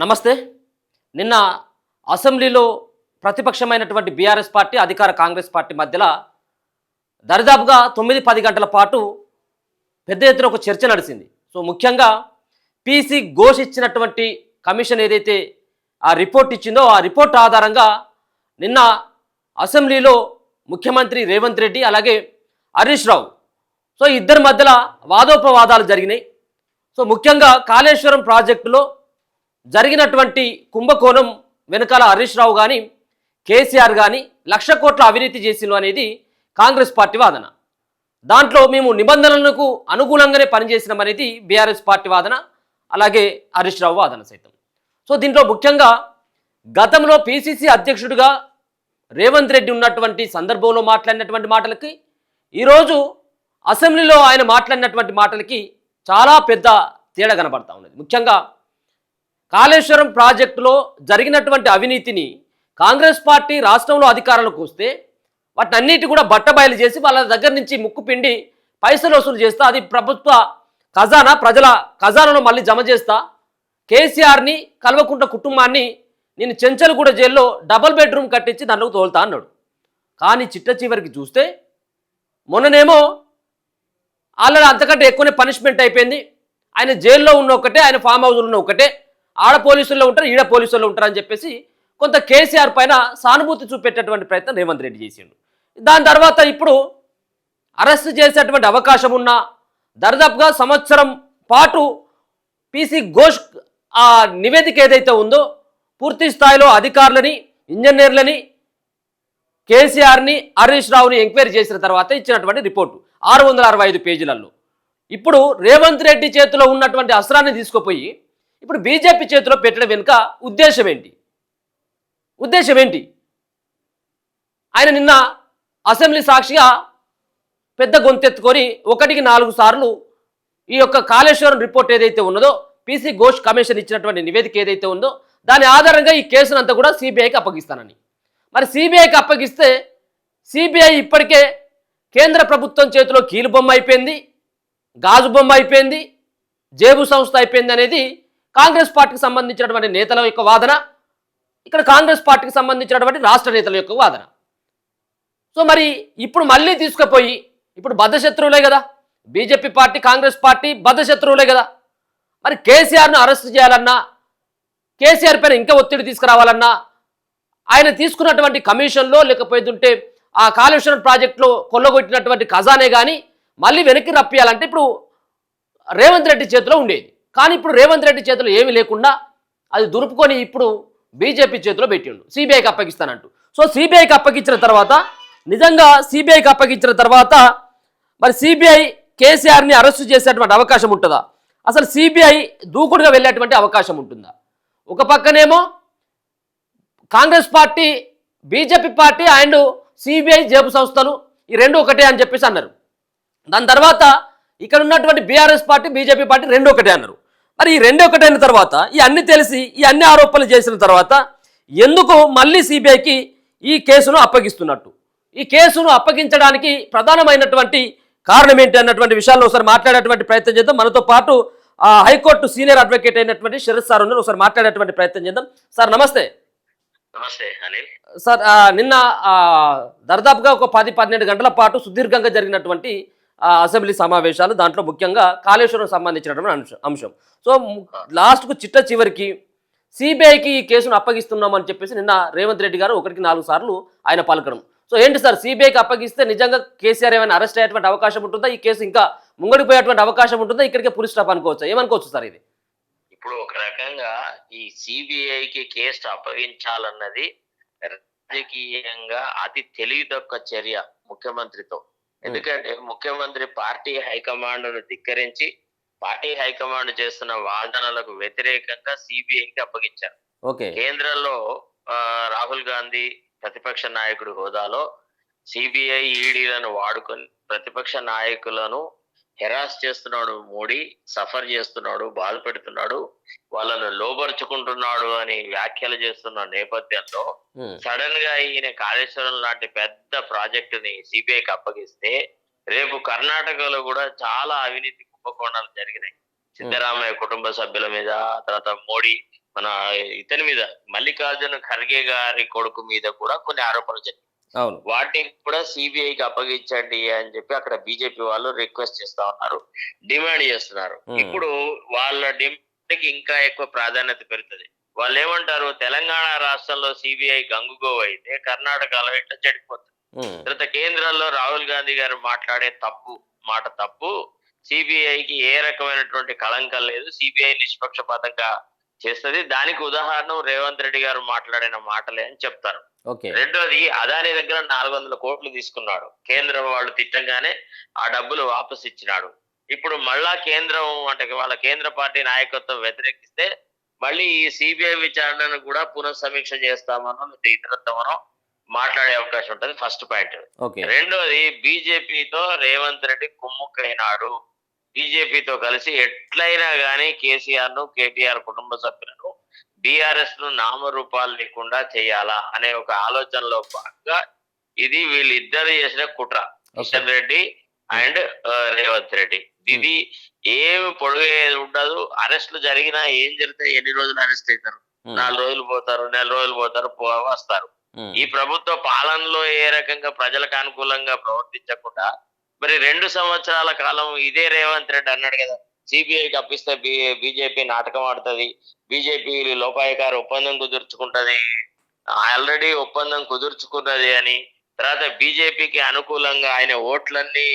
నమస్తే. నిన్న అసెంబ్లీలో ప్రతిపక్షమైనటువంటి బీఆర్ఎస్ పార్టీ, అధికార కాంగ్రెస్ పార్టీ మధ్యలో దరిదాపుగా 9-10 గంటల పాటు పెద్ద ఎత్తున ఒక చర్చ నడిచింది. సో ముఖ్యంగా పీసీ ఘోష్ ఇచ్చినటువంటి కమిషన్ ఏదైతే ఆ రిపోర్ట్ ఇచ్చిందో, ఆ రిపోర్ట్ ఆధారంగా నిన్న అసెంబ్లీలో ముఖ్యమంత్రి రేవంత్ రెడ్డి అలాగే హరీష్ రావు సో ఇద్దరి మధ్యలో వాదోపవాదాలు జరిగినాయి. సో ముఖ్యంగా కాళేశ్వరం ప్రాజెక్టులో జరిగినటువంటి కుంభకోణం వెనకాల హరీష్ రావు కానీ కేసీఆర్ కానీ 1,00,000 కోట్ల అవినీతి చేసిను అనేది కాంగ్రెస్ పార్టీ వాదన. దాంట్లో మేము నిబంధనలకు అనుగుణంగానే పనిచేసినామనేది బీఆర్ఎస్ పార్టీ వాదన, అలాగే హరీష్ రావు వాదన సైతం. సో దీంట్లో ముఖ్యంగా గతంలో పీసీసీ అధ్యక్షుడిగా రేవంత్ రెడ్డి ఉన్నటువంటి సందర్భంలో మాట్లాడినటువంటి మాటలకి, ఈరోజు అసెంబ్లీలో ఆయన మాట్లాడినటువంటి మాటలకి చాలా పెద్ద తేడా కనబడతా ఉన్నది. ముఖ్యంగా కాళేశ్వరం ప్రాజెక్టులో జరిగినటువంటి అవినీతిని కాంగ్రెస్ పార్టీ రాష్ట్రంలో అధికారంలోకి వస్తే వాటిని అన్నిటి కూడా బట్టబయలు చేసి వాళ్ళ దగ్గర నుంచి ముక్కు పిండి పైసలు వసూలు చేస్తా, అది ప్రభుత్వ ఖజానా ప్రజల ఖజానాలో మళ్ళీ జమ చేస్తా, కేసీఆర్ని కల్వకుంట్ల కుటుంబాన్ని నేను చెంచల్గూడ జైల్లో డబుల్ బెడ్రూమ్ కట్టించి నన్ను తోలుతా అన్నాడు. కానీ చిట్ట చివరికి చూస్తే మొన్ననేమో ఆల్రెడీ అంతకంటే ఎక్కువనే పనిష్మెంట్ అయిపోయింది. ఆయన జైల్లో ఉన్న ఒకటే, ఆయన ఫామ్ హౌస్లో ఉన్న ఒకటే, ఆడ పోలీసుల్లో ఉంటారు, ఈడ పోలీసుల్లో ఉంటారు అని చెప్పేసి కొంత కేసీఆర్ పైన సానుభూతి చూపెట్టేటువంటి ప్రయత్నం రేవంత్ రెడ్డి చేసిండు. దాని తర్వాత ఇప్పుడు అరెస్ట్ చేసేటువంటి అవకాశం ఉన్న దరిదాపుగా సంవత్సరం పాటు పీసీ ఘోష్ ఆ నివేదిక ఏదైతే ఉందో పూర్తి స్థాయిలో అధికారులని, ఇంజనీర్లని, కేసీఆర్ని, హరీష్ రావుని ఎంక్వైరీ చేసిన తర్వాత ఇచ్చినటువంటి రిపోర్టు 665 పేజీలలో. ఇప్పుడు రేవంత్ రెడ్డి చేతిలో ఉన్నటువంటి అస్త్రాన్ని తీసుకుపోయి ఇప్పుడు బీజేపీ చేతిలో పెట్టడం వెనుక ఉద్దేశం ఏంటి? ఆయన నిన్న అసెంబ్లీ సాక్షిగా పెద్ద గొంతెత్తుకొని 1కి 4 సార్లు ఈ యొక్క కాళేశ్వరం రిపోర్ట్ ఏదైతే ఉన్నదో, పీసీ ఘోష్ కమిషన్ ఇచ్చినటువంటి నివేదిక ఏదైతే ఉందో దాని ఆధారంగా ఈ కేసును అంతా కూడా సిబిఐకి అప్పగిస్తానని. మరి సిబిఐకి అప్పగిస్తే సిబిఐ ఇప్పటికే కేంద్ర ప్రభుత్వం చేతిలో కీలు బొమ్మ అయిపోయింది, గాజు బొమ్మ అయిపోయింది, జేబు సంస్థ అయిపోయింది అనేది కాంగ్రెస్ పార్టీకి సంబంధించినటువంటి నేతల యొక్క వాదన, ఇక్కడ కాంగ్రెస్ పార్టీకి సంబంధించినటువంటి రాష్ట్ర నేతల యొక్క వాదన. సో మరి ఇప్పుడు మళ్ళీ తీసుకుపోయి ఇప్పుడు బద్ధశత్రువులే కదా బీజేపీ పార్టీ, కాంగ్రెస్ పార్టీ బద్ధశత్రువులే కదా. మరి కేసీఆర్ను అరెస్ట్ చేయాలన్నా, కేసీఆర్ పైన ఇంకా ఒత్తిడి తీసుకురావాలన్నా, ఆయన తీసుకున్నటువంటి కమిషన్లో లేకపోతుంటే ఆ కాళేశ్వరం ప్రాజెక్టులో కొల్లగొట్టినటువంటి ఖజానే కానీ మళ్ళీ వెనక్కి రప్పియాలంటే ఇప్పుడు రేవంత్ రెడ్డి చేతిలో ఉండేది. కానీ ఇప్పుడు రేవంత్ రెడ్డి చేతిలో ఏమీ లేకుండా అది దురుపుకొని ఇప్పుడు బీజేపీ చేతిలో పెట్టిండు, సిబిఐకి అప్పగిస్తానంటూ. సో సిబిఐకి అప్పగించిన తర్వాత, నిజంగా సిబిఐకి అప్పగించిన తర్వాత మరి సిబిఐ కేసీఆర్ని అరెస్టు చేసేటువంటి అవకాశం ఉంటుందా? అసలు సిబిఐ దూకుడుగా వెళ్ళేటువంటి అవకాశం ఉంటుందా? ఒక పక్కనేమో Congress party, BJP party and CBI జేబు సంస్థలు ఈ రెండు ఒకటే అని చెప్పేసి అన్నారు. దాని తర్వాత ఇక్కడ ఉన్నటువంటి బీఆర్ఎస్ పార్టీ, బీజేపీ పార్టీ రెండు ఒకటే అన్నారు. మరి ఈ రెండు ఒకటైన తర్వాత ఈ అన్ని తెలిసి ఈ అన్ని ఆరోపణలు చేసిన తర్వాత ఎందుకు మళ్ళీ సిబిఐకి ఈ కేసును అప్పగిస్తున్నట్టు? ఈ కేసును అప్పగించడానికి ప్రధానమైనటువంటి కారణం ఏంటి అన్నటువంటి విషయాల్లో ఒకసారి మాట్లాడేటువంటి ప్రయత్నం చేద్దాం. మనతో పాటు హైకోర్టు సీనియర్ అడ్వకేట్ అయినటువంటి శరత్ సార్ ఉన్నారు, ఒకసారి మాట్లాడేటువంటి ప్రయత్నం చేద్దాం. సార్ నమస్తే. నమస్తే అనిల్. సార్ నిన్న దర్దాపుగా ఒక 10-12 గంటల పాటు సుదీర్ఘంగా జరిగినటువంటి అసెంబ్లీ సమావేశాలు, దాంట్లో ముఖ్యంగా కాళేశ్వరం సంబంధించినటువంటి అంశం. సో లాస్ట్కు చిట్ట చివరికి సిబిఐకి ఈ కేసును అప్పగిస్తున్నామని చెప్పేసి నిన్న రేవంత్ రెడ్డి గారు 1కి 4 సార్లు ఆయన పలకడం. సో ఏంటి సార్, సిబిఐకి అప్పగిస్తే నిజంగా కేసీఆర్ ఏమైనా అరెస్ట్ అయ్యేటువంటి అవకాశం ఉంటుందా? ఈ కేసు ఇంకా ముంగడిపోయేటువంటి అవకాశం ఉంటుందా? ఇక్కడికే పులి స్టాప్ అనుకోవచ్చా? ఏమనుకోవచ్చు సార్ ఇది? ఇప్పుడు ఒక రకంగా ఈ సిబిఐకి కేసు అప్పగించాలన్నది రాజకీయంగా అతి తెలివితక్కువ చర్య ముఖ్యమంత్రితో. ఎందుకంటే ముఖ్యమంత్రి పార్టీ హైకమాండ్ను ధిక్కరించి పార్టీ హైకమాండ్ చేస్తున్న వాదనలకు వ్యతిరేకంగా సిబిఐకి అప్పగించారు. కేంద్రంలో రాహుల్ గాంధీ ప్రతిపక్ష నాయకుడి హోదాలో సిబిఐ ఈడీలను వాడుకొని ప్రతిపక్ష నాయకులను హెరాస్ చేస్తున్నాడు మోడీ, సఫర్ చేస్తున్నాడు, బాధపెడుతున్నాడు, వాళ్ళను లోబరుచుకుంటున్నాడు అని వ్యాఖ్యలు చేస్తున్న నేపథ్యంలో సడన్ గా ఈయన కాళేశ్వరం లాంటి పెద్ద ప్రాజెక్టుని సిబిఐకి అప్పగిస్తే రేపు కర్ణాటకలో కూడా చాలా అవినీతి కుంభకోణాలు జరిగినాయి. సిద్ధరామయ్య కుటుంబ సభ్యుల మీద, తర్వాత మోడీ మన ఇతని మీద మల్లికార్జున ఖర్గే గారి కొడుకు మీద కూడా కొన్ని ఆరోపణలు జరిగాయి. అవును. వాటిని కూడా సిబిఐకి అప్పగించండి అని చెప్పి అక్కడ బీజేపీ వాళ్ళు రిక్వెస్ట్ చేస్తా ఉన్నారు, డిమాండ్ చేస్తున్నారు. ఇప్పుడు వాళ్ళ డిమాండ్ కి ఇంకా ఎక్కువ ప్రాధాన్యత పెరుగుతుంది. వాళ్ళు ఏమంటారు, తెలంగాణ రాష్ట్రంలో సిబిఐ గంగుగో అయితే కర్ణాటకలో ఎట్లా చెడిపోతుంది. తర్వాత కేంద్రంలో రాహుల్ గాంధీ గారు మాట్లాడే మాట తప్పు, సిబిఐకి ఏ రకమైనటువంటి కళంకం లేదు, సిబిఐ నిష్పక్షపాతంగా చేస్తుంది. దానికి ఉదాహరణ రేవంత్ రెడ్డి గారు మాట్లాడిన మాటలే అని చెప్తారు. రెండోది, అదాని దగ్గర 400 కోట్లు తీసుకున్నాడు, కేంద్రం వాళ్ళు తిట్టంగానే ఆ డబ్బులు వాపసు ఇచ్చినాడు. ఇప్పుడు మళ్ళా కేంద్రం అంటే వాళ్ళ కేంద్ర పార్టీ నాయకత్వం వ్యతిరేకిస్తే మళ్ళీ ఈ సిబిఐ విచారణను కూడా పునఃసమీక్ష చేస్తామనో లేదా ఇతరత్వమనో మాట్లాడే అవకాశం ఉంటది. First point. రెండోది, బీజేపీతో రేవంత్ రెడ్డి కుమ్ముక్కైనాడు. బీజేపీతో కలిసి ఎట్లయినా గానీ కేసీఆర్ ను, కేటీఆర్ కుటుంబ సభ్యులను, బీఆర్ఎస్ ను నామరూపాలు లేకుండా చేయాలా అనే ఒక ఆలోచనలో భాగంగా ఇది వీళ్ళిద్దరు చేసిన కుట్ర, కిషన్ రెడ్డి అండ్ రేవంత్ రెడ్డి. ఇది ఏమి పొడుగేది ఉండదు. అరెస్టులు జరిగినా ఏం జరుగుతాయి, ఎన్ని రోజులు అరెస్ట్ అవుతారు, 4 రోజులు పోతారు, నెల రోజులు పోతారు, వస్తారు. ఈ ప్రభుత్వ పాలనలో ఏ రకంగా ప్రజలకు అనుకూలంగా ప్రవర్తించకుండా మరి 2 సంవత్సరాల కాలం ఇదే రేవంత్ రెడ్డి అన్నాడు కదా, సిబిఐకి అప్పిస్తే బీజేపీ నాటకం ఆడుతుంది, బీజేపీ లోపాయకార ఒప్పందం కుదుర్చుకుంటది, ఆల్రెడీ ఒప్పందం కుదుర్చుకున్నది అని. తర్వాత బీజేపీకి అనుకూలంగా ఆయన ఓట్లన్నీ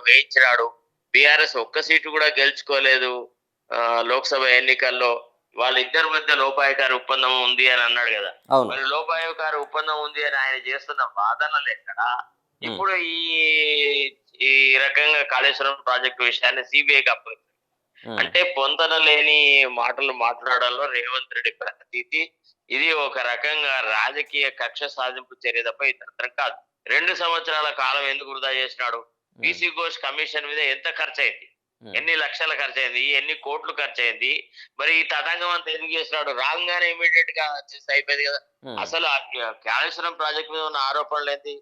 వేయించినాడు. బీఆర్ఎస్ ఒక్క సీటు కూడా గెలుచుకోలేదు లోక్సభ ఎన్నికల్లో. వాళ్ళిద్దరి మధ్య లోపాయకార ఒప్పందం ఉంది అని అన్నాడు కదా. మరి లోపాయకార ఒప్పందం ఉంది అని ఆయన చేస్తున్న వాదనలు ఎక్కడ? ఇప్పుడు ఈ రకంగా కాళేశ్వరం ప్రాజెక్టు విషయాన్ని సిబిఐకి అప్పగించారు. అంటే పొంతన లేని మాటలు మాట్లాడడంలో రేవంత్ రెడ్డి ప్రతీతి. ఇది ఒక రకంగా రాజకీయ కక్ష సాధింపు చర్య తప్ప ఇతర కాదు. 2 సంవత్సరాల కాలం ఎందుకు వృధా చేసినాడు? బీసీ ఘోష్ కమిషన్ మీద ఎంత ఖర్చు అయింది, ఎన్ని లక్షలు ఖర్చు అయింది, ఎన్ని కోట్లు ఖర్చు అయింది. మరి ఈ తతంగం అంతా ఎందుకు చేసినాడు? రాగానే ఇమీడియట్ గా చేస్తే అయిపోయింది కదా. అసలు కాళేశ్వరం ప్రాజెక్ట్ మీద ఉన్న ఆరోపణలు ఏంటి?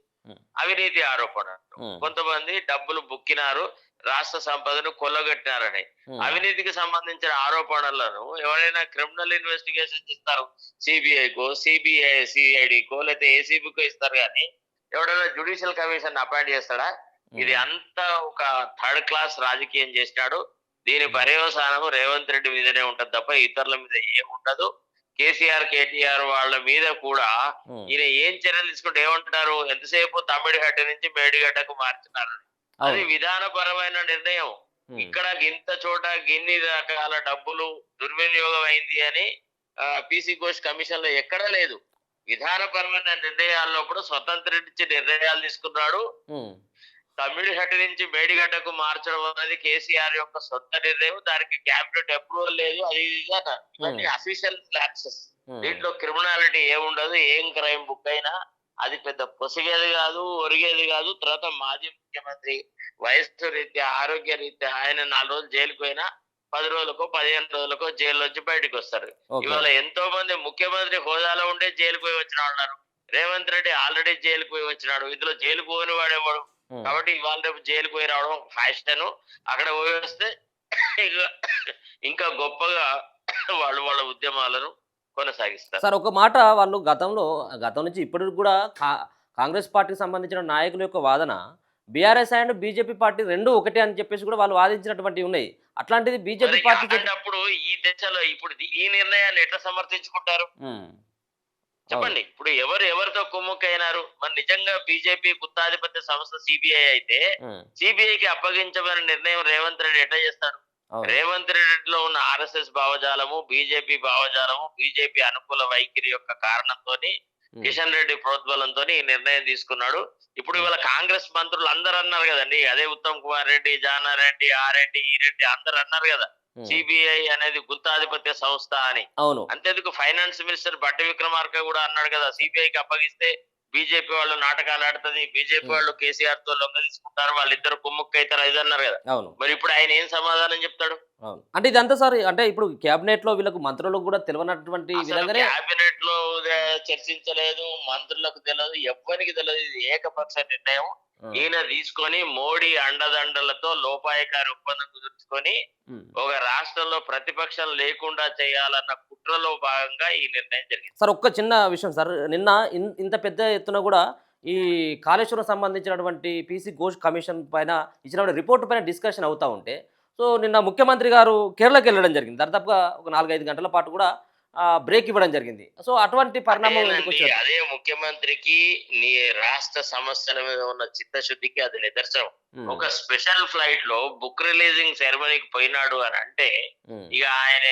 అవినీతి ఆరోపణలు. కొంతమంది డబ్బులు బుక్కినారు, రాష్ట్ర సంపదను కొల్లగొట్టినారని అవినీతికి సంబంధించిన ఆరోపణలను ఎవరైనా క్రిమినల్ ఇన్వెస్టిగేషన్ ఇస్తారు, సిబిఐకో, సిఐడికో లేకపోతే ఏసీబీకో ఇస్తారు. కానీ ఎవడైనా జ్యుడిషియల్ కమిషన్ అపాయింట్ చేస్తాడా? ఇది అంతా ఒక థర్డ్ క్లాస్ రాజకీయం చేసినాడు. దీని పర్యవసానం రేవంత్ రెడ్డి మీదనే ఉంటది తప్ప ఇతరుల మీద ఏముండదు. కేసీఆర్, కేటీఆర్ వాళ్ళ మీద కూడా ఈయన ఏం చర్యలు తీసుకుంటే ఏమంటున్నారు, ఎంతసేపు తమిడిగడ్డ నుంచి మేడిగడ్డకు మార్చున్నారు. అది విధానపరమైన నిర్ణయం. ఇక్కడ ఇంత చోట ఇన్ని రకాల డబ్బులు దుర్వినియోగం అయింది అని పీసీ ఘోష్ కమిషన్ లో ఎక్కడా లేదు. విధానపరమైన నిర్ణయాల్లో కూడా స్వతంత్ర నుంచి నిర్ణయాలు తీసుకున్నాడు. తమిళహట్టి నుంచి మేడిగడ్డకు మార్చడం అనేది కేసీఆర్ యొక్క సొంత నిర్ణయం. దానికి క్యాబినెట్ అప్రూవల్ లేదు. అది ఇవన్నీ అఫీషియల్ యాక్సెస్. దీంట్లో క్రిమినాలిటీ ఏముండదు. ఏం క్రైమ్ బుక్ అయినా అది పెద్ద పొసిగేది కాదు, ఒరిగేది కాదు. తర్వాత మాజీ ముఖ్యమంత్రి వయస్సు రీత్యా, ఆరోగ్య రీత్యా ఆయన 4 రోజులు జైలుకు పోయినా 10 రోజులకో 15 రోజులకో జైలు నుంచి బయటకు వస్తారు. ఇవాళ ఎంతో మంది ముఖ్యమంత్రి హోదాలో ఉండే జైలుకు పోయి వచ్చిన ఉన్నారు. రేవంత్ రెడ్డి ఆల్రెడీ జైలుకు పోయి వచ్చినాడు. ఇందులో జైలుకు పోని వాడేవాడు కాబట్టి ఇవాళ రేపు జైలుకు పోయి రావడం ఫ్యాషన్. అక్కడ పోయి వస్తే ఇంకా గొప్పగా వాళ్ళు వాళ్ళ ఉద్యమాలను కొనసాగిస్తారు. సార్, ఒక మాట, వాళ్ళు గతం నుంచి ఇప్పటికి కూడా కాంగ్రెస్ పార్టీకి సంబంధించిన నాయకుల యొక్క వాదన బీఆర్ఎస్ అండ్ బీజేపీ పార్టీ రెండు ఒకటే అని చెప్పేసి కూడా వాళ్ళు వాదించినటువంటివి ఉన్నాయి. అట్లాంటిది బీజేపీ పార్టీ అప్పుడు ఈ దశలో ఇప్పుడు ఈ నిర్ణయాన్ని ఎట్లా సమర్థించుకుంటారు చెప్పండి? ఇప్పుడు ఎవరితో కుమ్ముక్కైనారు? మరి నిజంగా బీజేపీ గుత్తాధిపత్య సంస్థ సిబిఐ అయితే సిబిఐకి అప్పగించమని నిర్ణయం రేవంత్ రెడ్డి ఎట్లా చేస్తాడు? రేవంత్ రెడ్డిలో ఉన్న ఆర్ఎస్ఎస్ భావజాలము, బీజేపీ భావజాలము, బీజేపీ అనుకూల వైఖరి యొక్క కారణంతో కిషన్ రెడ్డి ప్రోద్బలంతో ఈ నిర్ణయం తీసుకున్నాడు. ఇప్పుడు ఇవాళ కాంగ్రెస్ మంత్రులు అందరు అన్నారు కదండి, అదే ఉత్తమ్ కుమార్ రెడ్డి, జానారెడ్డి, ఆ రెడ్డి, ఈ రెడ్డి అందరు అన్నారు కదా సిబిఐ అనేది గుత్తాధిపత్య సంస్థ అని. అంతేందుకు ఫైనాన్స్ మినిస్టర్ బట్టి విక్రమార్క కూడా అన్నాడు కదా, సిబిఐకి అప్పగిస్తే బీజేపీ వాళ్ళు నాటకాలు ఆడుతుంది, బీజేపీ వాళ్ళు కేసీఆర్ తో లొంగ తీసుకుంటారు, వాళ్ళిద్దరు కుమ్ముక్క అవుతారు, ఇది అన్నారు కదా. మరి ఇప్పుడు ఆయన ఏం సమాధానం చెప్తాడు? అంటే ఇదంతా సార్, అంటే ఇప్పుడు కేబినెట్ లో వీళ్ళకు మంత్రులకు కూడా తెలియనటువంటి విధంగానే కేబినెట్ లో చర్చించలేదు, మంత్రులకు తెలియదు, ఎవ్వరికి తెలియదు. ఇది ఏకపక్ష నిర్ణయం. ఈయన తీసుకొని మోడీ అండదండలతో లోపాయకారి ఒప్పందం కుదుర్చుకొని ఒక రాష్ట్రంలో ప్రతిపక్షం లేకుండా చేయాలన్న కుట్రలో భాగంగా ఈ నిర్ణయం జరిగింది. సార్ ఒక్క చిన్న విషయం సార్, నిన్న ఇంత పెద్ద ఎత్తున కూడా ఈ కాళేశ్వరం సంబంధించినటువంటి పీసీ ఘోష్ కమిషన్ పైన ఇచ్చినటువంటి రిపోర్ట్ పైన డిస్కషన్ అవుతూ ఉంటే, సో నిన్న ముఖ్యమంత్రి గారు కేరళకి వెళ్ళడం జరిగింది. దాదాపుగా ఒక 4-5 గంటల పాటు కూడా బ్రేక్ ఇవ్వడం జరిగింది. సో అటువంటి పరిణామం ఎందుకు అదేనండి, వచ్చింది? అదే ముఖ్యమంత్రికి నీ రాష్ట్ర సమస్యల మీద ఉన్న చిత్తశుద్ధికి అది నిదర్శనం. ఒక స్పెషల్ ఫ్లైట్ లో బుక్ రిలీజింగ్ సెరమనీకి పోయినాడు అని అంటే ఇక ఆయన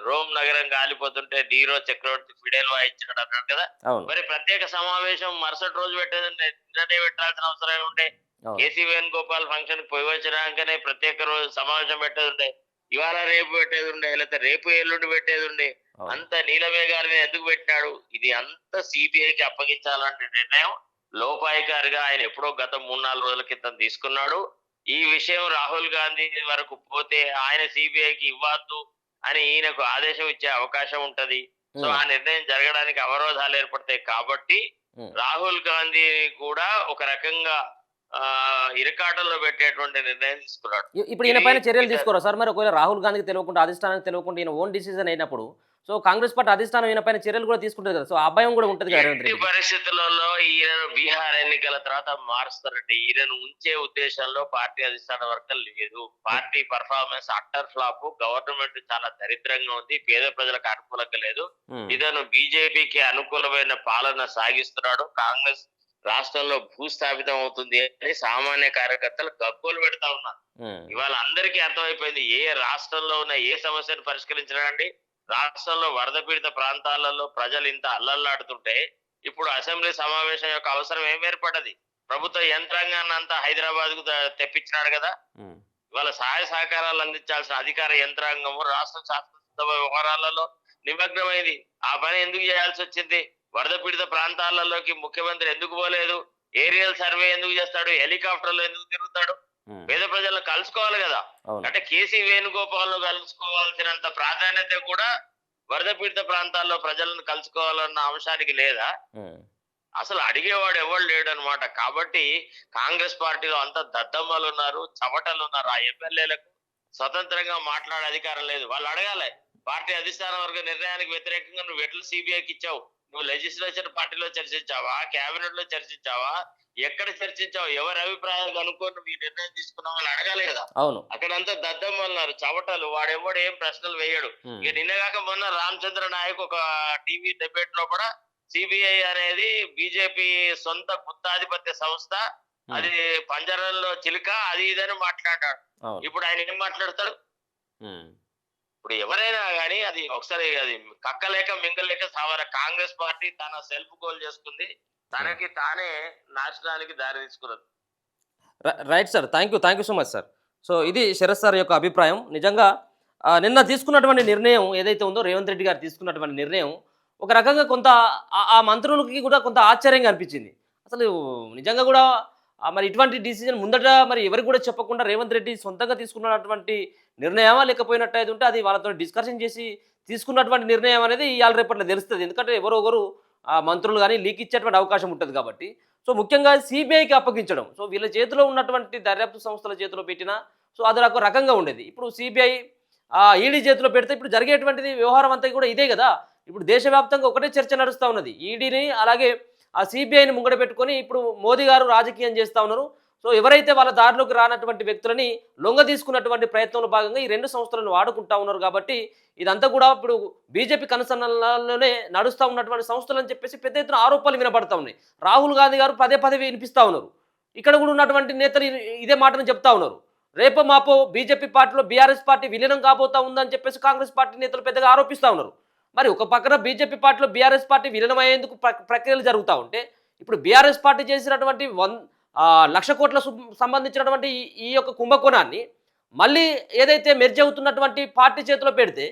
రోమ్ నగరం కాలిపోతుంటే నీరో చక్రవర్తి ఫిడేల్ వాయించాడు అన్నాడు కదా. అవును, మరి ప్రత్యేక సమావేశం మరుసటి రోజు పెట్టేది నిన్ననే పెట్టాల్సిన అవసరం ఉండే. అవును, కేసీ వేణుగోపాల్ ఫంక్షన్ పోయి వచ్చినాకనే ప్రత్యేక రోజు సమావేశం పెట్టేది ఉండే, ఇవాళ రేపు పెట్టేది ఉండే, లేకపోతే రేపు ఎల్లుండి పెట్టేది ఉండే. అవును. అంత నీలమేఘాల మీద ఎందుకు పెట్టినాడు? ఇది అంత సిబిఐకి అప్పగించాలంటే నిర్ణయం లోపాయికారిగా ఆయన ఎప్పుడో గత 3-4 రోజుల క్రితం తీసుకున్నాడు. ఈ విషయం రాహుల్ గాంధీ వరకు పోతే ఆయన సిబిఐకి ఇవ్వద్దు అని ఈయనకు ఆదేశం ఇచ్చే అవకాశం ఉంటది. సో ఆ నిర్ణయం జరగడానికి అవరోధాలు ఏర్పడతాయి. కాబట్టి రాహుల్ గాంధీ కూడా ఒక రకంగా ఇరకాటంలో పెట్టేటువంటి నిర్ణయం తీసుకున్నాడు. ఇప్పుడు ఈయన పైన చర్యలు తీసుకోరా సార్? మరి ఒకవేళ రాహుల్ గాంధీకి తెలియకుండా, అధిష్టానానికి తెలియకుండా ఈయన ఓన్ డిసిజన్ అయినప్పుడు, సో కాంగ్రెస్ పార్టీ అధిష్టానం ఈయన పైన చర్యలు కూడా తీసుకుంటుంది కదా. సో ఆ భయం కూడా ఉంటుంది కదా రేవంత్ ఎట్టి రెడ్డి. పరిస్థితులలో ఈయనను బీహార్ ఎన్నికల తర్వాత మారుస్తారంటే ఈయనను ఉంచే ఉద్దేశంలో పార్టీ అధిష్టాన వర్గం లేదు. Party performance utter flop, government చాలా దరిద్రంగా ఉంది, పేద ప్రజలకు అనుకూలంగా లేదు. ఇతను బీజేపీకి అనుకూలమైన పాలన సాగిస్తున్నాడు, కాంగ్రెస్ రాష్ట్రంలో భూస్థాపితం అవుతుంది అని సామాన్య కార్యకర్తలు గగ్గోలు పెడతా ఉన్నారు. ఇవాళ అందరికీ అర్థమైపోయింది ఏ రాష్ట్రంలో ఉన్న ఏ సమస్యను పరిష్కరించడండి. రాష్ట్రంలో వరద పీడిత ప్రాంతాలలో ప్రజలు ఇంత అల్లల్లాడుతుంటే ఇప్పుడు అసెంబ్లీ సమావేశం యొక్క అవసరం ఏం ఏర్పడ్డది? ప్రభుత్వ యంత్రాంగాన్ని అంతా హైదరాబాద్ కు తెప్పించినాడు కదా. ఇవాళ సహాయ సహకారాలు అందించాల్సిన అధికార యంత్రాంగము రాష్ట్ర శాసనసభ వ్యవహారాలలో నిమగ్నమైంది. ఆ పని ఎందుకు చేయాల్సి వచ్చింది? వరద పీడిత ప్రాంతాలలోకి ముఖ్యమంత్రి ఎందుకు పోలేదు? ఏరియల్ సర్వే ఎందుకు చేస్తాడు? హెలికాప్టర్లో ఎందుకు తిరుగుతాడు? పేద ప్రజలను కలుసుకోవాలి కదా. అంటే కేసీ వేణుగోపాల్ కలుసుకోవాల్సినంత ప్రాధాన్యత కూడా వరద పీడిత ప్రాంతాల్లో ప్రజలను కలుసుకోవాలన్న అంశానికి లేదా? అసలు అడిగేవాడు ఎవరు లేడు అనమాట. కాబట్టి కాంగ్రెస్ పార్టీలో అంత దద్దమ్మలు ఉన్నారు, చవటలు ఉన్నారు. ఆ ఎమ్మెల్యేలకు స్వతంత్రంగా మాట్లాడే అధికారం లేదు. వాళ్ళు అడగాలి, పార్టీ అధిష్టాన వర్గ నిర్ణయానికి వ్యతిరేకంగా నువ్వు ఎట్లా సిబిఐకి ఇచ్చావు? నువ్వు లెజిస్లేచర్ పార్టీలో చర్చించావా? కేబినెట్ లో చర్చించావా? ఎక్కడ చర్చించావు? ఎవరి అభిప్రాయాలు కనుక్కొని నువ్వు ఈ నిర్ణయం తీసుకున్నావు అని అడగాలి కదా. అవును, అక్కడంతా దద్దమ్మన్నారు, చవటలు. వాడెవడు ఏం ప్రశ్నలు వేయడు. ఇక నిన్నగాక మొన్న రామచంద్ర నాయక్ ఒక టీవీ డిబేట్ లో కూడా సిబిఐ అనేది బీజేపీ సొంత గుత్తాధిపత్య సంస్థ, అది పంజరంలో చిలుక, అది ఇదని మాట్లాడాడు. ఇప్పుడు ఆయన ఏం మాట్లాడతాడు? ఇప్పుడు ఎవరైనా కానీ అది ఒకసారి అది కక్కలేక మింగలేక సావర. కాంగ్రెస్ పార్టీ తన సెల్ఫ్ గోల్ చేసుకుంది, తనకి తానే నాశనానికి దారి తీసుకున్నది. Right sir, thank you so much sir. So ఇది శరత్ సార్ యొక్క అభిప్రాయం. నిజంగా నిన్న తీసుకున్నటువంటి నిర్ణయం ఏదైతే ఉందో, రేవంత్ రెడ్డి గారు తీసుకున్నటువంటి నిర్ణయం ఒక రకంగా కొంత ఆ మంత్రులకి కూడా కొంత ఆశ్చర్యంగా అనిపించింది. అసలు నిజంగా కూడా మరి ఇటువంటి డిసిజన్ ముందట మరి ఎవరికి కూడా చెప్పకుండా రేవంత్ రెడ్డి సొంతంగా తీసుకున్నటువంటి నిర్ణయమా, లేకపోయినట్టయితే ఉంటే అది వాళ్ళతో డిస్కషన్ చేసి తీసుకున్నటువంటి నిర్ణయం అనేది ఇవాళ రేపట్లో తెలుస్తుంది. ఎందుకంటే ఎవరొకరు మంత్రులు కానీ లీక్ ఇచ్చేటువంటి అవకాశం ఉంటుంది కాబట్టి. సో ముఖ్యంగా సిబిఐకి అప్పగించడం, సో వీళ్ళ చేతిలో ఉన్నటువంటి దర్యాప్తు సంస్థల చేతిలో పెట్టినా సో అది ఒక రకంగా ఉండేది. ఇప్పుడు సిబిఐ ఈడీ చేతిలో పెడితే ఇప్పుడు జరిగేటువంటిది వ్యవహారం అంతా కూడా ఇదే కదా. ఇప్పుడు దేశవ్యాప్తంగా ఒకటే చర్చ నడుస్తూ ఉన్నది. ఈడీని అలాగే ఆ సిబిఐని ముంగడ పెట్టుకొని ఇప్పుడు మోదీ గారు రాజకీయం చేస్తూ ఉన్నారు. సో ఎవరైతే వాళ్ళ దారిలోకి రానటువంటి వ్యక్తులని లొంగ తీసుకున్నటువంటి ప్రయత్నంలో భాగంగా ఈ రెండు సంస్థలను వాడుకుంటా ఉన్నారు. కాబట్టి ఇదంతా కూడా ఇప్పుడు బీజేపీ కనుసన్నలలోనే నడుస్తూ ఉన్నటువంటి సంస్థలు అని చెప్పేసి పెద్ద ఎత్తున ఆరోపణలు వినపడతా ఉన్నాయి. రాహుల్ గాంధీ గారు పదే పదే వినిపిస్తూ ఉన్నారు. ఇక్కడ కూడా ఉన్నటువంటి నేతలు ఇదే మాటను చెప్తా ఉన్నారు. రేపో మాపో బీజేపీ పార్టీలో బీఆర్ఎస్ పార్టీ విలీనం కాబోతా ఉందని చెప్పేసి కాంగ్రెస్ పార్టీ నేతలు పెద్దగా ఆరోపిస్తూ ఉన్నారు. మరి ఒక పక్కన బీజేపీ పార్టీలో బీఆర్ఎస్ పార్టీ విలీనం అయ్యేందుకు ప్రక్రియలు జరుగుతూ ఉంటే, ఇప్పుడు బీఆర్ఎస్ పార్టీ చేసినటువంటి 1,00,000 కోట్ల సంబంధించినటువంటి ఈ యొక్క కుంభకోణాన్ని మళ్ళీ ఏదైతే మెర్జ్ అవుతున్నటువంటి పార్టీ చేతిలో పెడితే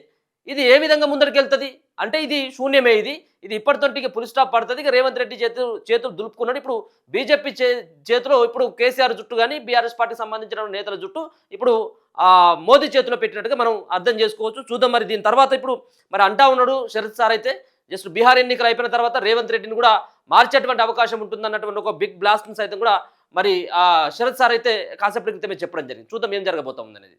ఇది ఏ విధంగా ముందరికి వెళ్తుంది? అంటే ఇది శూన్యమే. ఇది ఇప్పటితోటికి పులి స్టాప్ పడుతుంది. ఇక రేవంత్ రెడ్డి చేతులు దులుపుకున్నాడు. ఇప్పుడు బీజేపీ చేతిలో ఇప్పుడు కేసీఆర్ జుట్టు కానీ బీఆర్ఎస్ పార్టీకి సంబంధించిన నేతల జుట్టు ఇప్పుడు మోదీ చేతిలో పెట్టినట్టుగా మనం అర్థం చేసుకోవచ్చు. చూద్దాం మరి దీని తర్వాత. ఇప్పుడు మరి అంటా ఉన్నాడు శరత్ సార్ అయితే, జస్ట్ బీహార్ ఎన్నికలు అయిపోయిన తర్వాత రేవంత్ రెడ్డిని కూడా మార్చేటువంటి అవకాశం ఉంటుంది అన్నటువంటి ఒక బిగ్ బ్లాస్ట్ని సైతం కూడా మరి శరత్ సార్ అయితే కాసేపటి క్రితమే చెప్పడం జరిగింది. చూద్దాం ఏం జరగబోతా ఉంది అనేది.